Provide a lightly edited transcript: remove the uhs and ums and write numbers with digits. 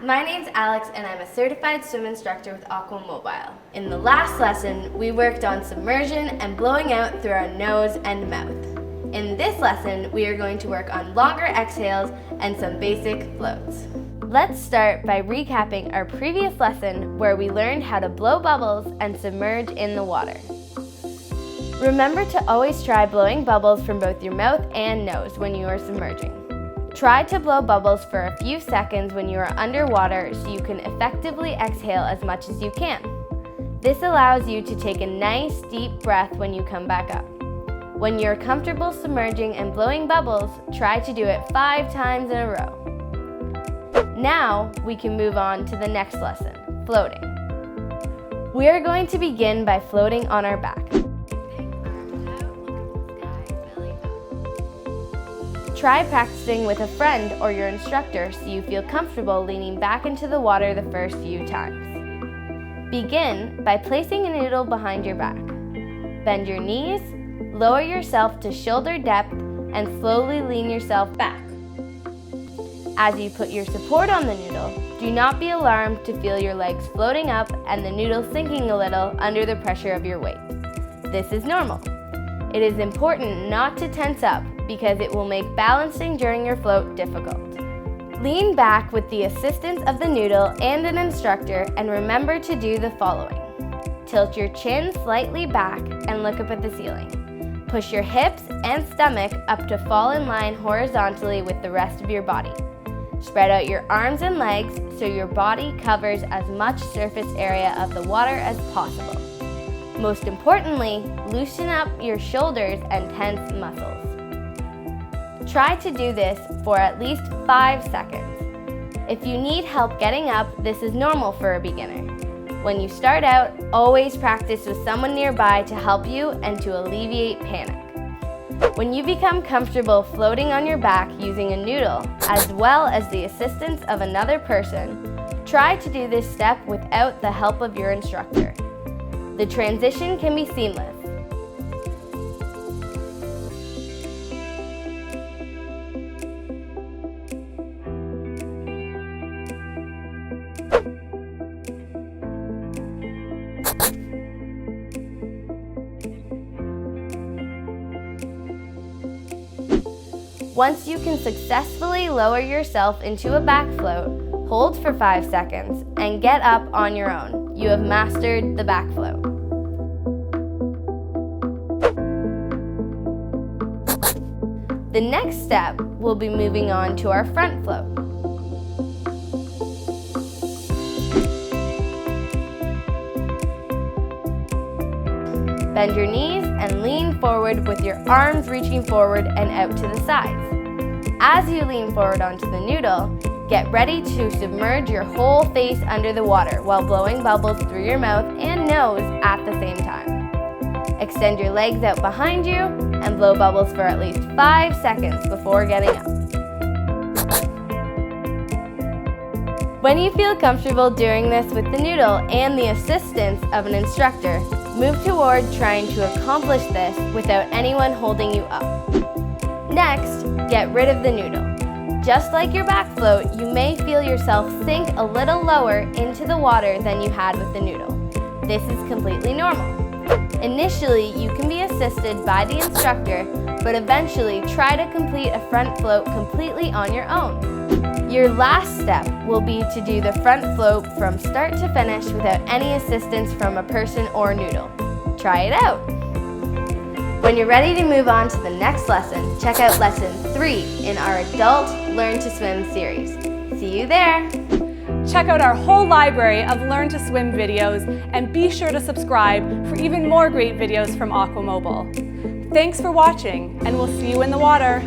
My name's Alex and I'm a certified swim instructor with AquaMobile. In the last lesson, we worked on submersion and blowing out through our nose and mouth. In this lesson, we are going to work on longer exhales and some basic floats. Let's start by recapping our previous lesson where we learned how to blow bubbles and submerge in the water. Remember to always try blowing bubbles from both your mouth and nose when you are submerging. Try to blow bubbles for a few seconds when you are underwater so you can effectively exhale as much as you can. This allows you to take a nice deep breath when you come back up. When you're comfortable submerging and blowing bubbles, try to do it 5 times in a row. Now we can move on to the next lesson, floating. We are going to begin by floating on our back. Try practicing with a friend or your instructor so you feel comfortable leaning back into the water the first few times. Begin by placing a noodle behind your back. Bend your knees, lower yourself to shoulder depth, and slowly lean yourself back. As you put your support on the noodle, do not be alarmed to feel your legs floating up and the noodle sinking a little under the pressure of your weight. This is normal. It is important not to tense up because it will make balancing during your float difficult. Lean back with the assistance of the noodle and an instructor and remember to do the following. Tilt your chin slightly back and look up at the ceiling. Push your hips and stomach up to fall in line horizontally with the rest of your body. Spread out your arms and legs so your body covers as much surface area of the water as possible. Most importantly, loosen up your shoulders and tense muscles. Try to do this for at least 5 seconds. If you need help getting up, this is normal for a beginner. When you start out, always practice with someone nearby to help you and to alleviate panic. When you become comfortable floating on your back using a noodle, as well as the assistance of another person, try to do this step without the help of your instructor. The transition can be seamless. Once you can successfully lower yourself into a back float, hold for 5 seconds, and get up on your own. You have mastered the back float. The next step will be moving on to our front float. Bend your knees and lean forward with your arms reaching forward and out to the sides. As you lean forward onto the noodle, get ready to submerge your whole face under the water while blowing bubbles through your mouth and nose at the same time. Extend your legs out behind you and blow bubbles for at least 5 seconds before getting up. When you feel comfortable doing this with the noodle and the assistance of an instructor, move toward trying to accomplish this without anyone holding you up. Next, get rid of the noodle. Just like your back float, you may feel yourself sink a little lower into the water than you had with the noodle. This is completely normal. Initially, you can be assisted by the instructor, but eventually try to complete a front float completely on your own. Your last step will be to do the front float from start to finish without any assistance from a person or noodle. Try it out. When you're ready to move on to the next lesson, check out lesson 3 in our Adult Learn to Swim series. See you there. Check out our whole library of Learn to Swim videos and be sure to subscribe for even more great videos from AquaMobile. Thanks for watching, and we'll see you in the water.